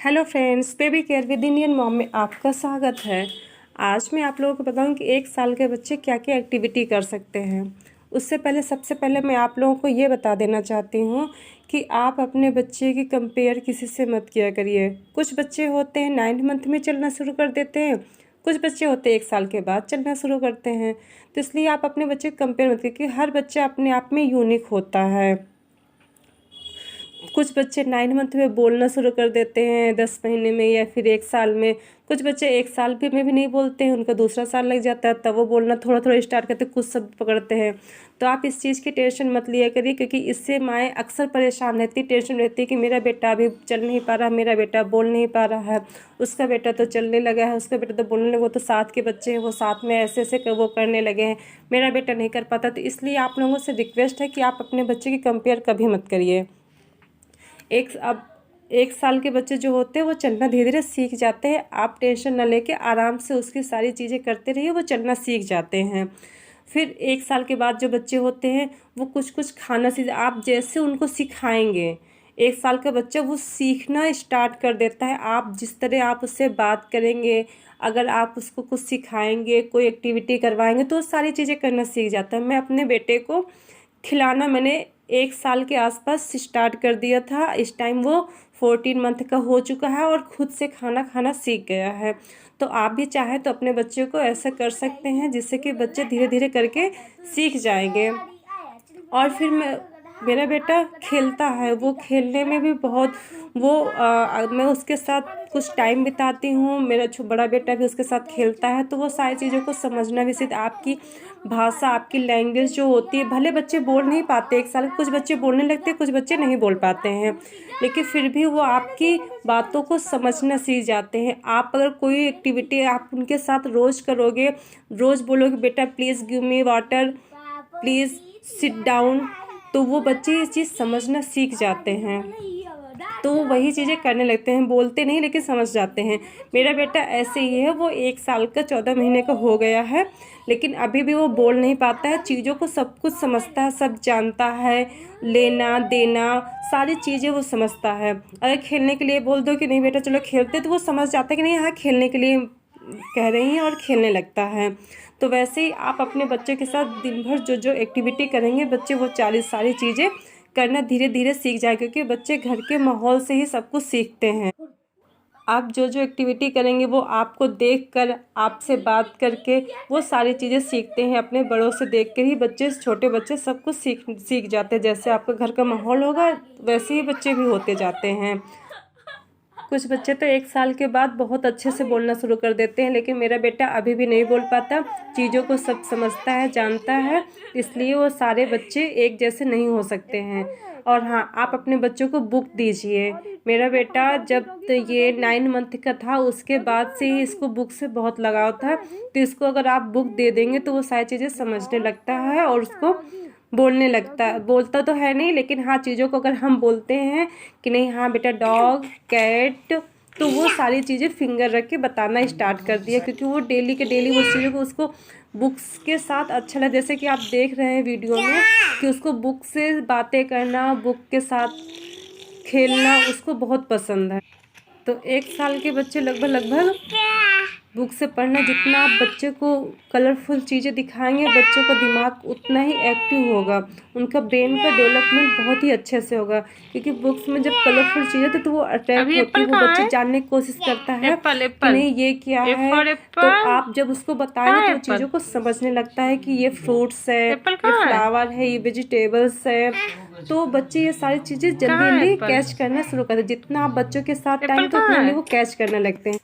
Hello friends, baby care with Indian mom में आपका स्वागत है। आज मैं आप लोगों को बताऊं कि 1 साल के बच्चे क्या क्या एक्टिविटी कर सकते हैं। उससे पहले सबसे पहले मैं आप लोगों को ये बता देना चाहती हूँ कि आप अपने बच्चे की कंपेयर किसी से मत किया करिए। कुछ बच्चे होते हैं 9 मंथ में चलना शुरू कर देते हैं, कुछ बच्चे होते हैं 1 साल के बाद चलना शुरू करते हैं। तो इसलिए आप अपने बच्चे को कंपेयर मत कीजिए, क्योंकि हर बच्चा अपने आप में यूनिक होता है। कुछ बच्चे 9 मंथ में बोलना शुरू कर देते हैं, 10 महीने में या फिर 1 साल में। कुछ बच्चे 1 साल में भी नहीं बोलते हैं, उनका दूसरा साल लग जाता है तब वो बोलना थोड़ा थोड़ा स्टार्ट करते, कुछ शब्द पकड़ते हैं। तो आप इस चीज़ की टेंशन मत लिया करिए, क्योंकि इससे माएँ अक्सर परेशान रहती, टेंशन रहती है कि मेरा बेटा अभी चल नहीं पा रहा, मेरा बेटा बोल नहीं पा रहा है, उसका बेटा तो चलने लगा है, उसका बेटा तो बोलने लगा, वो तो साथ के बच्चे हैं, वो साथ में ऐसे ऐसे वो करने लगे हैं, मेरा बेटा नहीं कर पाता। तो इसलिए आप लोगों से रिक्वेस्ट है कि आप अपने बच्चे की कंपेयर कभी मत करिए। अब 1 साल के बच्चे जो होते हैं वो चलना धीरे धीरे सीख जाते हैं। आप टेंशन न लेके आराम से उसकी सारी चीज़ें करते रहिए, वो चलना सीख जाते हैं। फिर 1 साल के बाद जो बच्चे होते हैं वो कुछ कुछ खाना सीख, आप जैसे उनको सिखाएंगे 1 साल का बच्चा वो सीखना स्टार्ट कर देता है। आप जिस तरह आप उससे बात करेंगे, अगर आप उसको कुछ सिखाएंगे, कोई एक्टिविटी करवाएंगे तो वो सारी चीज़ें करना सीख जाता है। मैं अपने बेटे को खिलाना मैंने 1 साल के आसपास स्टार्ट कर दिया था। इस टाइम वो 14 मंथ का हो चुका है और खुद से खाना खाना सीख गया है। तो आप भी चाहे तो अपने बच्चे को ऐसा कर सकते हैं, जिससे कि बच्चे धीरे धीरे करके सीख जाएंगे। और फिर मेरा बेटा खेलता है, वो खेलने में भी बहुत मैं उसके साथ कुछ टाइम बिताती हूँ। मेरा बड़ा बेटा भी उसके साथ खेलता है, तो वो सारी चीज़ों को समझना भी सीखता। आपकी भाषा, आपकी लैंग्वेज जो होती है, भले बच्चे बोल नहीं पाते 1 साल, कुछ बच्चे बोलने लगते हैं, कुछ बच्चे नहीं बोल पाते हैं, लेकिन फिर भी वो आपकी बातों को समझना सीख जाते हैं। आप अगर कोई एक्टिविटी आप उनके साथ रोज़ करोगे, रोज़ बोलोगे बेटा please give me water, please sit down, तो वो बच्चे ये चीज़ समझना सीख जाते हैं। तो वो वही चीज़ें करने लगते हैं, बोलते नहीं लेकिन समझ जाते हैं। मेरा बेटा ऐसे ही है, वो 1 साल का 14 महीने का हो गया है, लेकिन अभी भी वो बोल नहीं पाता है। चीज़ों को सब कुछ समझता है, सब जानता है, लेना देना सारी चीज़ें वो समझता है। अगर खेलने के लिए बोल दो कि नहीं बेटा चलो खेलते, तो वो समझ जाता है कि नहीं हाँ खेलने के लिए कह रही हैं, और खेलने लगता है। तो वैसे ही आप अपने बच्चे के साथ दिन भर जो जो एक्टिविटी करेंगे, बच्चे वो सारी चीज़ें करना धीरे धीरे सीख जाए, क्योंकि बच्चे घर के माहौल से ही सब कुछ सीखते हैं। आप जो जो एक्टिविटी करेंगे वो आपको देखकर, आपसे बात करके वो सारी चीज़ें सीखते हैं। अपने बड़ों से देख कर ही बच्चे, छोटे बच्चे सब कुछ सीख जाते हैं। जैसे आपका घर का माहौल होगा वैसे ही बच्चे भी होते जाते हैं। कुछ बच्चे तो 1 साल के बाद बहुत अच्छे से बोलना शुरू कर देते हैं, लेकिन मेरा बेटा अभी भी नहीं बोल पाता। चीज़ों को सब समझता है, जानता है, इसलिए वो सारे बच्चे एक जैसे नहीं हो सकते हैं। और हाँ, आप अपने बच्चों को बुक दीजिए। मेरा बेटा जब ये 9 मंथ का था उसके बाद से ही इसको बुक से बहुत लगाव था, तो इसको अगर आप बुक दे देंगे तो वो सारी चीज़ें समझने लगता है और उसको बोलने लगता है। बोलता तो है नहीं, लेकिन हाँ चीज़ों को अगर हम बोलते हैं कि नहीं हाँ बेटा डॉग कैट, तो वो सारी चीज़ें फिंगर रख के बताना स्टार्ट कर दिया, क्योंकि वो डेली के डेली वो चीज़ों को उसको बुक्स के साथ अच्छा लगा। जैसे कि आप देख रहे हैं वीडियो में कि उसको बुक से बातें करना, बुक के साथ खेलना उसको बहुत पसंद है। तो 1 साल के बच्चे लगभग बुक से पढ़ना, जितना आप बच्चे को कलरफुल चीज़ें दिखाएंगे बच्चों का दिमाग उतना ही एक्टिव होगा, उनका ब्रेन का डेवलपमेंट बहुत ही अच्छे से होगा। क्योंकि बुक्स में जब कलरफुल चीज़ें तो वो अट्रैक्ट होती है, वो बच्चे जानने की कोशिश करता है कि नहीं ये क्या है। तो आप जब उसको बताएंगे तो चीज़ों को समझने लगता है कि ये फ्रूट्स है, ये फ्लावर है, ये वेजिटेबल्स है। तो बच्चे ये सारी चीज़ें जल्दी जल्दी कैच करना शुरू करते हैं। जितना आप बच्चों के साथ टाइम तो उतना वो कैच करने लगते हैं।